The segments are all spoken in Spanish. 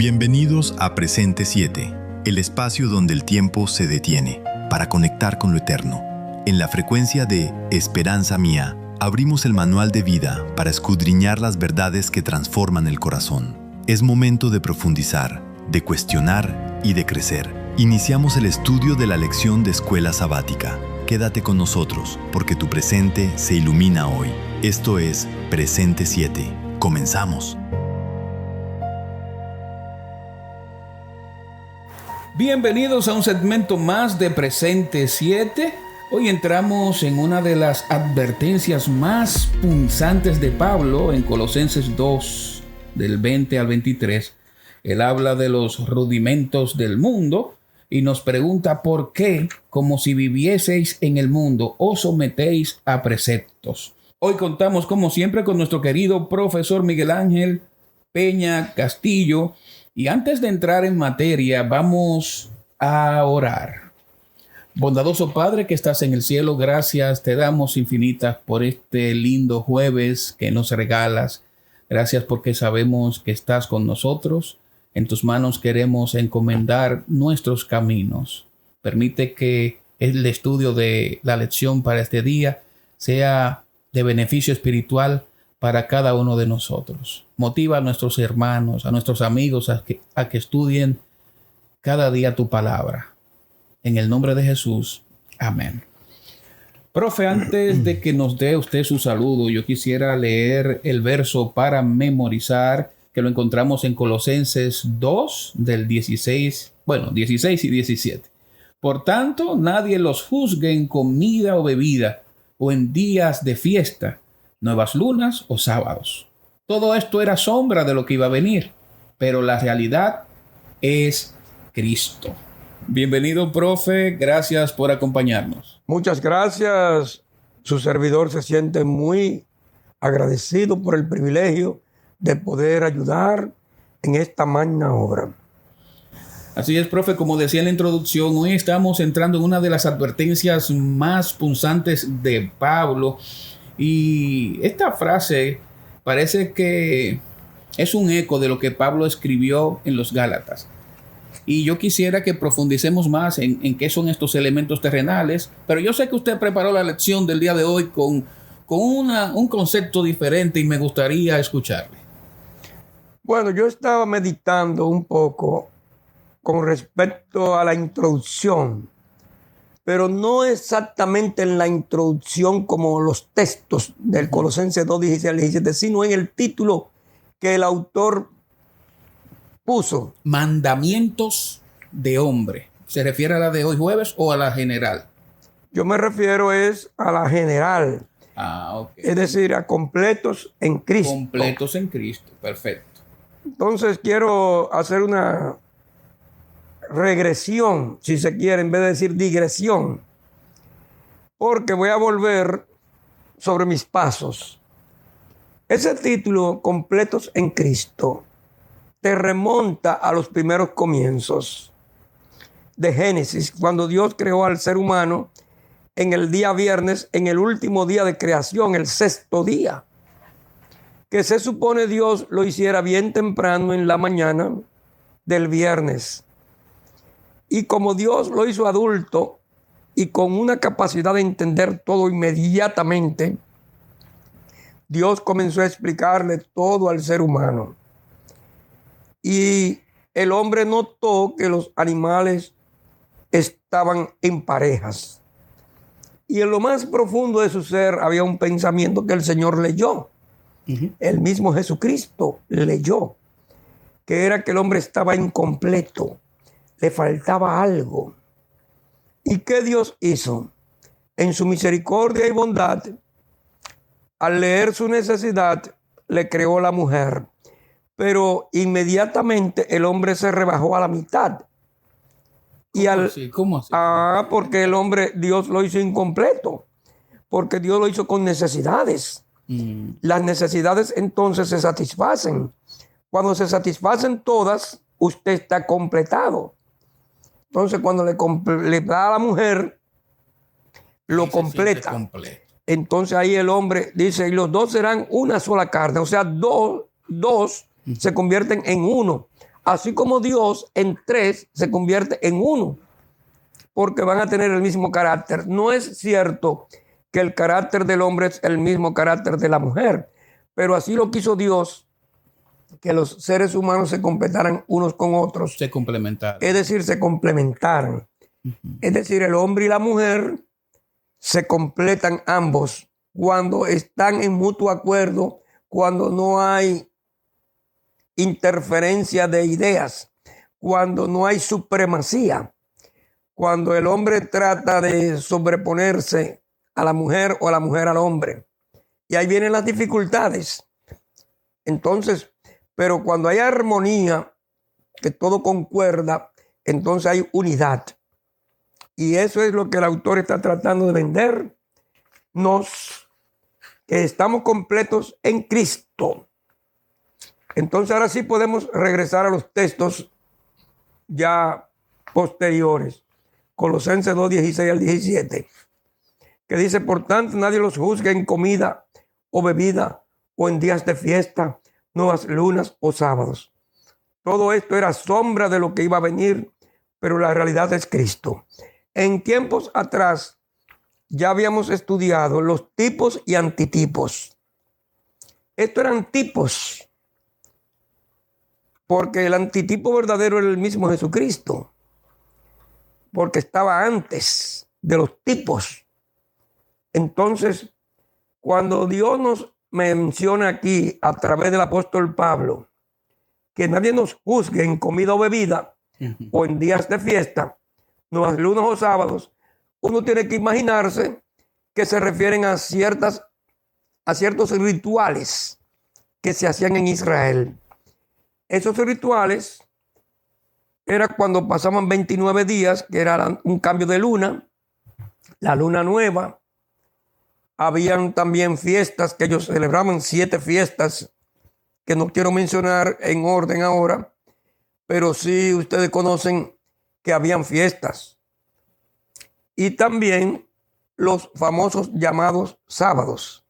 Bienvenidos a Presente 7, el espacio donde el tiempo se detiene para conectar con lo eterno. En la frecuencia de Esperanza Mía, abrimos el manual de vida para escudriñar las verdades que transforman el corazón. Es momento de profundizar, de cuestionar y de crecer. Iniciamos el estudio de la lección de escuela sabática. Quédate con nosotros, porque tu presente se ilumina hoy. Esto es Presente 7. ¡Comenzamos! Bienvenidos a un segmento más de Presente 7. Hoy entramos en una de las advertencias más punzantes de Pablo en Colosenses 2, del 20 al 23. Él habla de los rudimentos del mundo y nos pregunta por qué, como si vivieseis en el mundo, os sometéis a preceptos. Hoy contamos, como siempre, con nuestro querido profesor Miguel Ángel Peña Castillo. Y antes de entrar en materia, vamos a orar. Bondadoso Padre que estás en el cielo, gracias te damos infinitas por este lindo jueves que nos regalas. Gracias porque sabemos que estás con nosotros. En tus manos queremos encomendar nuestros caminos. Permite que el estudio de la lección para este día sea de beneficio espiritual para cada uno de nosotros. Motiva a nuestros hermanos, a nuestros amigos a que estudien cada día tu palabra. En el nombre de Jesús. Amén. Profe, antes de que nos dé usted su saludo, yo quisiera leer el verso para memorizar, que lo encontramos en Colosenses 2, del 16 y 17. Por tanto, nadie los juzgue en comida o bebida, o en días de fiesta, nuevas lunas o sábados. Todo esto era sombra de lo que iba a venir, pero la realidad es Cristo. Bienvenido, profe. Gracias por acompañarnos. Muchas gracias. Su servidor se siente muy agradecido por el privilegio de poder ayudar en esta magna obra. Así es, profe. Como decía en la introducción, hoy estamos entrando en una de las advertencias más punzantes de Pablo. Y esta frase parece que es un eco de lo que Pablo escribió en los Gálatas. Y yo quisiera que profundicemos más en qué son estos elementos terrenales. Pero yo sé que usted preparó la lección del día de hoy con un concepto diferente y me gustaría escucharle. Bueno, yo estaba meditando un poco con respecto a la introducción, pero no exactamente en la introducción como los textos del Colosenses 2, 16 al 17, sino en el título que el autor puso. Mandamientos de hombre. ¿Se refiere a la de hoy jueves o a la general? Yo me refiero a la general. Okay. Es decir, a completos en Cristo. Completos en Cristo, perfecto. Entonces quiero hacer una regresión, si se quiere, en vez de decir digresión, porque voy a volver sobre mis pasos. Ese título, Completos en Cristo, te remonta a los primeros comienzos de Génesis, cuando Dios creó al ser humano en el día viernes, en el último día de creación, el sexto día, que se supone Dios lo hiciera bien temprano en la mañana del viernes. Y como Dios lo hizo adulto y con una capacidad de entender todo inmediatamente, Dios comenzó a explicarle todo al ser humano. Y el hombre notó que los animales estaban en parejas. Y en lo más profundo de su ser había un pensamiento que el Señor leyó. El mismo Jesucristo leyó, que era que el hombre estaba incompleto. Le faltaba algo. ¿Y qué Dios hizo? En su misericordia y bondad, al leer su necesidad, le creó la mujer. Pero inmediatamente el hombre se rebajó a la mitad. ¿Cómo así? Porque el hombre, Dios lo hizo incompleto. Porque Dios lo hizo con necesidades. Las necesidades entonces se satisfacen. Cuando se satisfacen todas, usted está completado. Entonces, cuando le da a la mujer, lo completa. Entonces ahí el hombre dice, y los dos serán una sola carne. O sea, dos se convierten en uno. así como Dios en tres se convierte en uno, porque van a tener el mismo carácter. No es cierto que el carácter del hombre es el mismo carácter de la mujer, pero así lo quiso Dios, que los seres humanos se completaran unos con otros. Se complementaron. Es decir, se complementaran. Es decir, el hombre y la mujer se completan ambos cuando están en mutuo acuerdo, cuando no hay interferencia de ideas, cuando no hay supremacía, cuando el hombre trata de sobreponerse a la mujer o la mujer al hombre. Y ahí vienen las dificultades. Entonces, pero cuando hay armonía, que todo concuerda, entonces hay unidad. Y eso es lo que el autor está tratando de vendernos, que estamos completos en Cristo. Entonces ahora sí podemos regresar a los textos ya posteriores. Colosenses 2, 16 al 17. Que dice, por tanto, nadie los juzgue en comida o bebida o en días de fiesta, nuevas lunas o sábados. Todo esto era sombra de lo que iba a venir, pero la realidad es Cristo. En tiempos atrás ya habíamos estudiado los tipos y antitipos. Estos eran tipos, porque el antitipo verdadero era el mismo Jesucristo, porque estaba antes de los tipos. Entonces, cuando Dios nos menciona aquí a través del apóstol Pablo que nadie nos juzgue en comida o bebida o en días de fiesta, nuevas lunas o sábados, uno tiene que imaginarse que se refieren a ciertos rituales que se hacían en Israel. Esos rituales era cuando pasaban 29 días, que era un cambio de luna, la luna nueva. Habían también fiestas que ellos celebraban, 7 fiestas que no quiero mencionar en orden ahora, pero sí ustedes conocen que habían fiestas. Y también los famosos llamados sábados.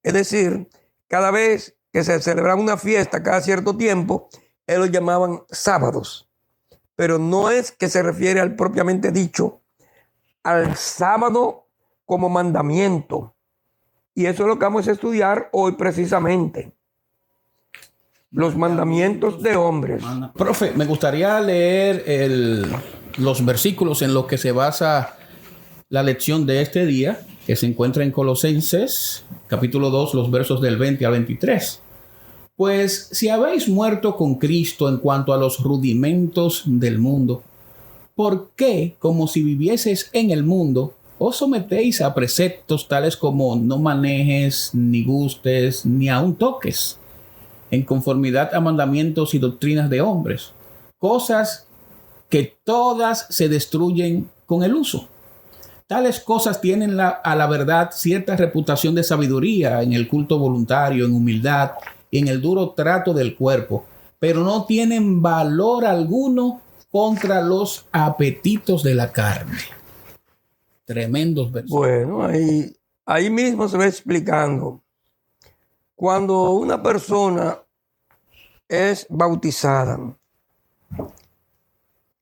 Es decir, cada vez que se celebraba una fiesta, cada cierto tiempo, ellos llamaban sábados. Pero no es que se refiere al propiamente dicho, al sábado como mandamiento. Y eso es lo que vamos a estudiar hoy precisamente. Los mandamientos de hombres. Profe, me gustaría leer los versículos en los que se basa la lección de este día, que se encuentra en Colosenses, capítulo 2, los versos del 20 al 23. Pues si habéis muerto con Cristo en cuanto a los rudimentos del mundo, ¿por qué, como si vivieseis en el mundo, os sometéis a preceptos tales como no manejes, ni gustes, ni aun toques, en conformidad a mandamientos y doctrinas de hombres, cosas que todas se destruyen con el uso? Tales cosas tienen a la verdad cierta reputación de sabiduría en el culto voluntario, en humildad y en el duro trato del cuerpo, pero no tienen valor alguno contra los apetitos de la carne. Tremendos versículos. Bueno, ahí mismo se va explicando. Cuando una persona es bautizada,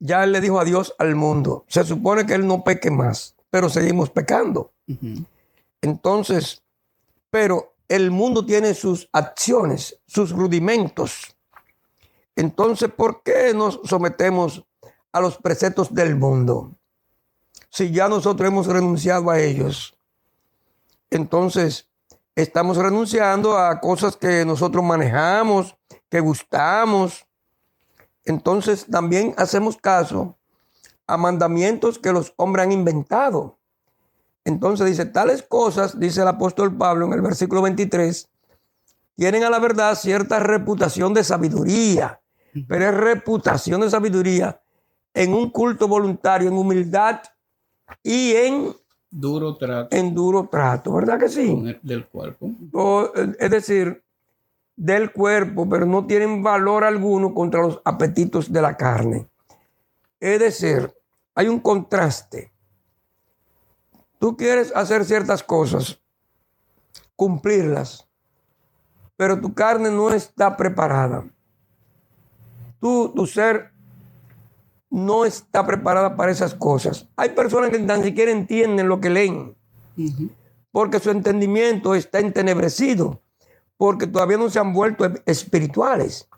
ya él le dijo adiós al mundo. Se supone que él no peque más, pero seguimos pecando. Entonces, pero el mundo tiene sus acciones, sus rudimentos. Entonces, ¿por qué nos sometemos a los preceptos del mundo? Si ya nosotros hemos renunciado a ellos, entonces estamos renunciando a cosas que nosotros manejamos, que gustamos. Entonces también hacemos caso a mandamientos que los hombres han inventado. Entonces dice, tales cosas, dice el apóstol Pablo en el versículo 23, tienen a la verdad cierta reputación de sabiduría, pero es reputación de sabiduría en un culto voluntario, en humildad y en duro trato, ¿verdad que sí? Del cuerpo. Es decir, del cuerpo, pero no tienen valor alguno contra los apetitos de la carne. Es decir, hay un contraste. Tú quieres hacer ciertas cosas, cumplirlas, pero tu carne no está preparada. tu ser no está preparada para esas cosas. Hay personas que ni siquiera entienden lo que leen, porque su entendimiento está entenebrecido, porque todavía no se han vuelto espirituales.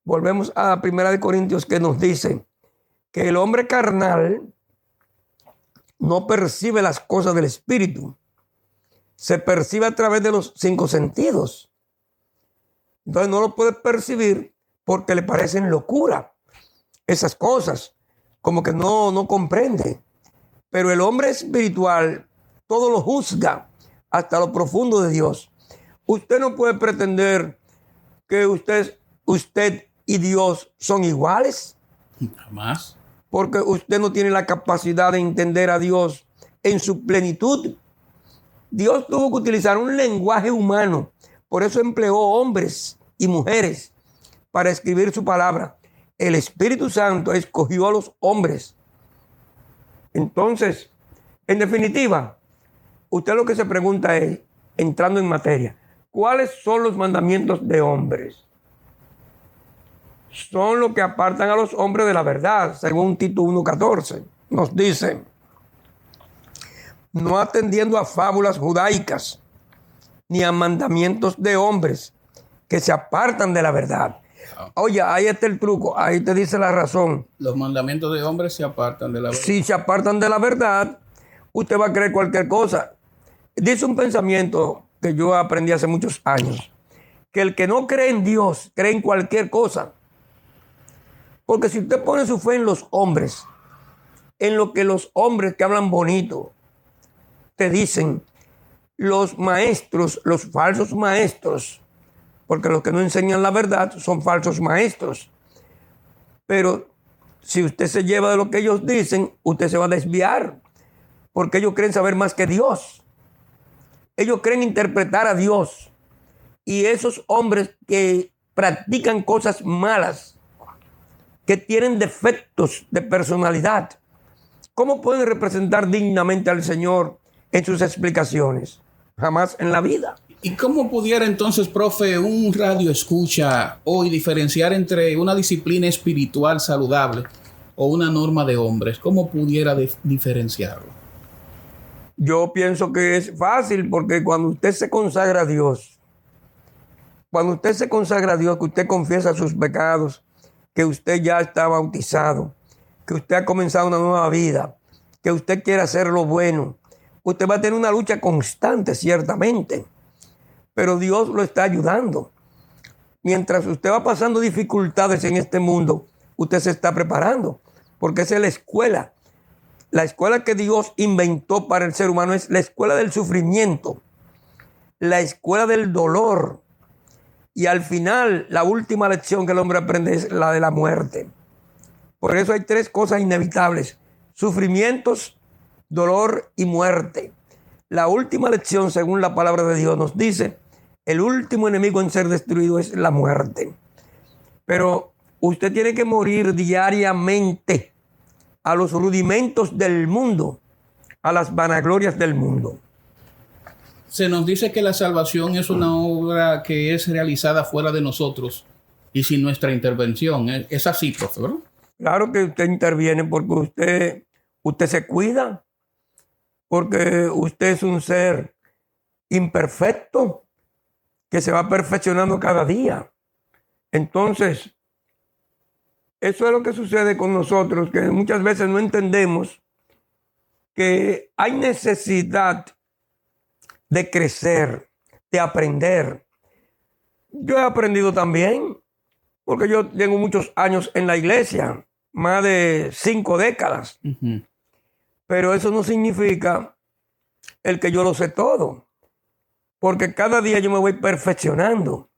Volvemos a 1 Corintios, que nos dice que el hombre carnal no percibe las cosas del espíritu. Se percibe a través de los 5 sentidos. Entonces no lo puede percibir porque le parecen locura esas cosas, como que no comprende. Pero el hombre espiritual todo lo juzga hasta lo profundo de Dios. Usted no puede pretender que usted y Dios son iguales. Jamás. Porque usted no tiene la capacidad de entender a Dios en su plenitud. Dios tuvo que utilizar un lenguaje humano. Por eso empleó hombres y mujeres para escribir su palabra. El Espíritu Santo escogió a los hombres. Entonces, en definitiva, usted lo que se pregunta es, entrando en materia, ¿cuáles son los mandamientos de hombres? Son los que apartan a los hombres de la verdad, según Tito 1:14. Nos dice, no atendiendo a fábulas judaicas, ni a mandamientos de hombres que se apartan de la verdad. Oye, ahí está el truco, ahí te dice la razón. Los mandamientos de hombres se apartan de la verdad. Si se apartan de la verdad, usted va a creer cualquier cosa. Dice un pensamiento que yo aprendí hace muchos años, que el que no cree en Dios, cree en cualquier cosa. Porque si usted pone su fe en los hombres, en lo que los hombres que hablan bonito te dicen, los maestros, los falsos maestros, porque los que no enseñan la verdad son falsos maestros. Pero si usted se lleva de lo que ellos dicen, usted se va a desviar, porque ellos creen saber más que Dios. Ellos creen interpretar a Dios. Y esos hombres que practican cosas malas, que tienen defectos de personalidad, ¿cómo pueden representar dignamente al Señor en sus explicaciones? Jamás en la vida. ¿Y cómo pudiera entonces, profe, un radio escucha hoy diferenciar entre una disciplina espiritual saludable o una norma de hombres? ¿Cómo pudiera diferenciarlo? Yo pienso que es fácil, porque cuando usted se consagra a Dios, que usted confiesa sus pecados, que usted ya está bautizado, que usted ha comenzado una nueva vida, que usted quiere hacer lo bueno, usted va a tener una lucha constante, ciertamente, pero Dios lo está ayudando. Mientras usted va pasando dificultades en este mundo, usted se está preparando, porque esa es la escuela. La escuela que Dios inventó para el ser humano es la escuela del sufrimiento, la escuela del dolor. Y al final, la última lección que el hombre aprende es la de la muerte. Por eso hay 3 cosas inevitables: sufrimientos, dolor y muerte. La última lección, según la palabra de Dios, nos dice, el último enemigo en ser destruido es la muerte. Pero usted tiene que morir diariamente a los rudimentos del mundo, a las vanaglorias del mundo. Se nos dice que la salvación es una obra que es realizada fuera de nosotros y sin nuestra intervención. Es así, profe, ¿verdad? Claro que usted interviene, porque usted se cuida, porque usted es un ser imperfecto que se va perfeccionando cada día. Entonces, eso es lo que sucede con nosotros, que muchas veces no entendemos que hay necesidad de crecer, de aprender. Yo he aprendido también, porque yo tengo muchos años en la iglesia, más de 5 décadas. Pero eso no significa el que yo lo sé todo, porque cada día yo me voy perfeccionando.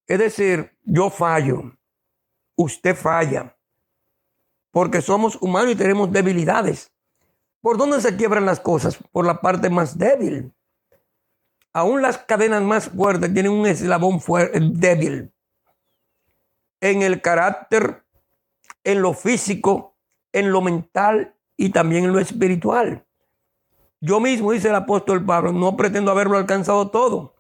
Es decir, yo fallo, usted falla, porque somos humanos y tenemos debilidades. ¿Por dónde se quiebran las cosas? Por la parte más débil. Aún las cadenas más fuertes tienen un eslabón débil. En el carácter, en lo físico, en lo mental y también en lo espiritual. Yo mismo, dice el apóstol Pablo, no pretendo haberlo alcanzado todo,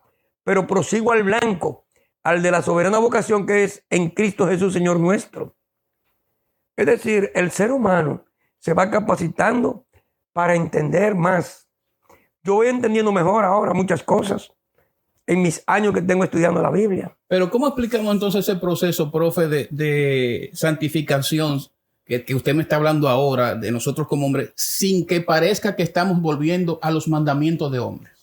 pero prosigo al blanco, al de la soberana vocación que es en Cristo Jesús, Señor nuestro. Es decir, el ser humano se va capacitando para entender más. Yo voy entendiendo mejor ahora muchas cosas en mis años que tengo estudiando la Biblia. Pero ¿cómo explicamos entonces ese proceso, profe, de santificación que usted me está hablando ahora de nosotros como hombres, sin que parezca que estamos volviendo a los mandamientos de hombres?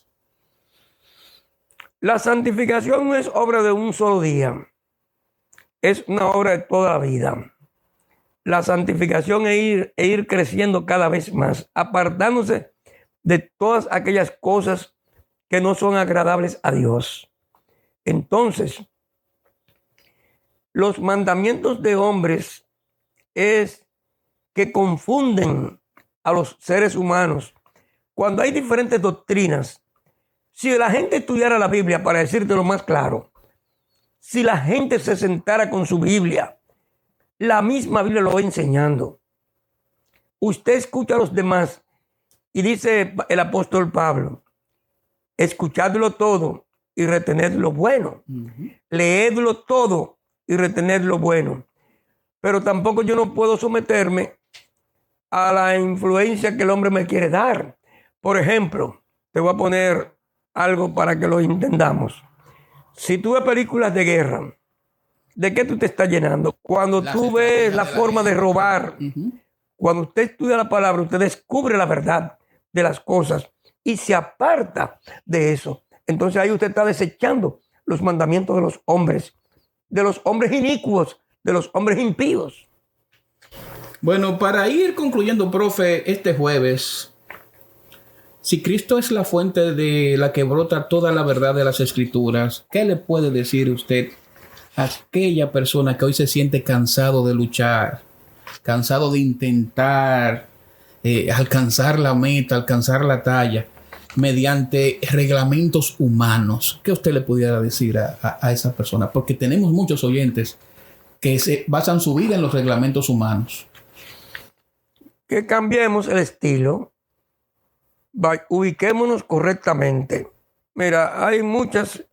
La santificación no es obra de un solo día, es una obra de toda la vida. La santificación es ir creciendo cada vez más, apartándose de todas aquellas cosas que no son agradables a Dios. Entonces, los mandamientos de hombres es que confunden a los seres humanos. Cuando hay diferentes doctrinas, si la gente estudiara la Biblia, para decirte lo más claro, si la gente se sentara con su Biblia, la misma Biblia lo va enseñando. Usted escucha a los demás y dice el apóstol Pablo, escuchadlo todo y retened lo bueno. Leedlo todo y retened lo bueno. Pero tampoco yo no puedo someterme a la influencia que el hombre me quiere dar. Por ejemplo, te voy a poner algo para que lo entendamos. Si tú ves películas de guerra, ¿de qué tú te estás llenando? Cuando tú ves la forma de robar, cuando usted estudia la palabra, usted descubre la verdad de las cosas y se aparta de eso. Entonces ahí usted está desechando los mandamientos de los hombres inicuos, de los hombres impíos. Bueno, para ir concluyendo, profe, este jueves, si Cristo es la fuente de la que brota toda la verdad de las Escrituras, ¿qué le puede decir usted a aquella persona que hoy se siente cansado de luchar, cansado de intentar alcanzar la meta, alcanzar la talla mediante reglamentos humanos? ¿Qué usted le pudiera decir a esa persona? Porque tenemos muchos oyentes que se basan su vida en los reglamentos humanos. Que cambiemos el estilo. Ubiquémonos correctamente. Mira, hay muchos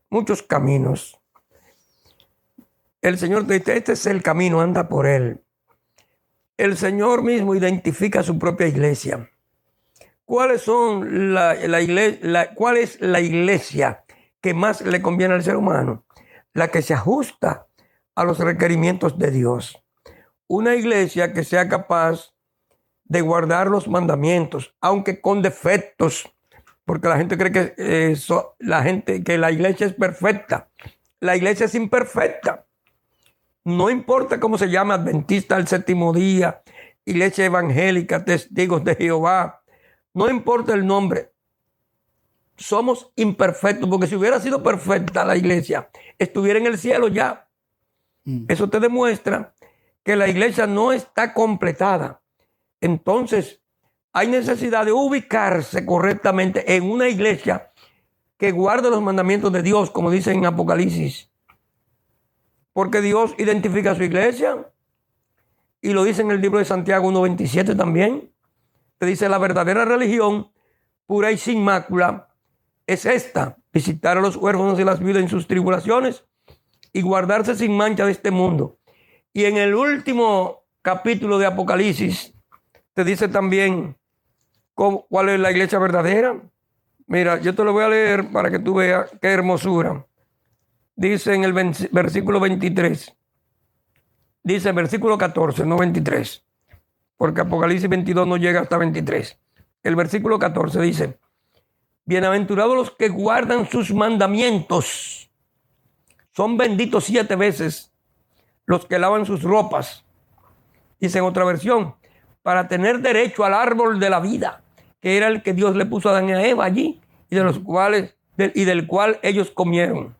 caminos. El Señor te dice, este es el camino, anda por él. El Señor mismo identifica su propia iglesia. ¿Cuál es la iglesia que más le conviene al ser humano? La que se ajusta a los requerimientos de Dios. Una iglesia que sea capaz de guardar los mandamientos, aunque con defectos, porque la gente cree que la iglesia es perfecta. La iglesia es imperfecta. No importa cómo se llama, Adventista del Séptimo Día, Iglesia Evangélica, Testigos de Jehová, no importa el nombre. Somos imperfectos, porque si hubiera sido perfecta la iglesia, estuviera en el cielo ya. Eso te demuestra que la iglesia no está completada. Entonces, hay necesidad de ubicarse correctamente en una iglesia que guarde los mandamientos de Dios, como dice en Apocalipsis. Porque Dios identifica a su iglesia y lo dice en el libro de Santiago 1:27 también. Te dice, la verdadera religión, pura y sin mácula, es esta: visitar a los huérfanos y las viudas en sus tribulaciones y guardarse sin mancha de este mundo. Y en el último capítulo de Apocalipsis te dice también cuál es la iglesia verdadera. Mira, yo te lo voy a leer para que tú veas qué hermosura. Dice en el versículo 23. Dice versículo 14, no 23. Porque Apocalipsis 22 no llega hasta 23. El versículo 14 dice, bienaventurados los que guardan sus mandamientos. Son benditos 7 veces los que lavan sus ropas. Dice en otra versión, para tener derecho al árbol de la vida, que era el que Dios le puso a Adán y a Eva allí, y del cual ellos comieron,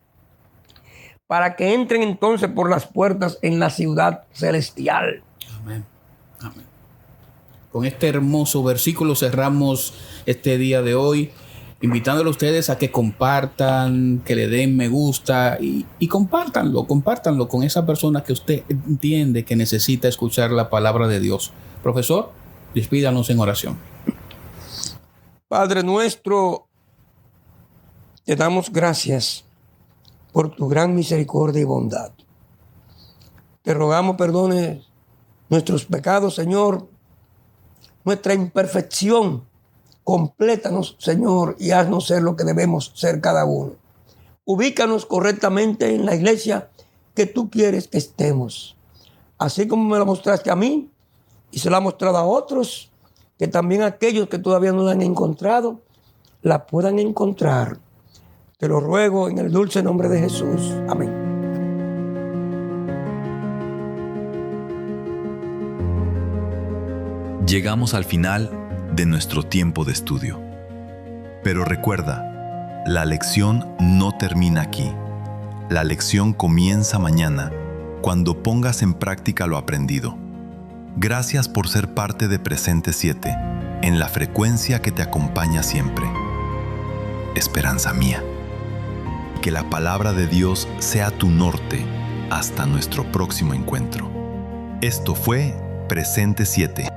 para que entren entonces por las puertas en la ciudad celestial. Amén. Amén. Con este hermoso versículo cerramos este día de hoy, invitándole a ustedes a que compartan, que le den me gusta y compártanlo con esa persona que usted entiende que necesita escuchar la palabra de Dios. Profesor, despídanos en oración. Padre nuestro, te damos gracias por tu gran misericordia y bondad. Te rogamos perdones nuestros pecados, Señor, nuestra imperfección. Complétanos, Señor, y haznos ser lo que debemos ser cada uno. Ubícanos correctamente en la iglesia que tú quieres que estemos. Así como me la mostraste a mí y se la ha mostrado a otros, que también aquellos que todavía no la han encontrado, la puedan encontrar. Te lo ruego en el dulce nombre de Jesús. Amén. Llegamos al final de nuestro tiempo de estudio. Pero recuerda, la lección no termina aquí. La lección comienza mañana, cuando pongas en práctica lo aprendido. Gracias por ser parte de Presente 7, en la frecuencia que te acompaña siempre. Esperanza mía. Que la palabra de Dios sea tu norte hasta nuestro próximo encuentro. Esto fue Presente 7,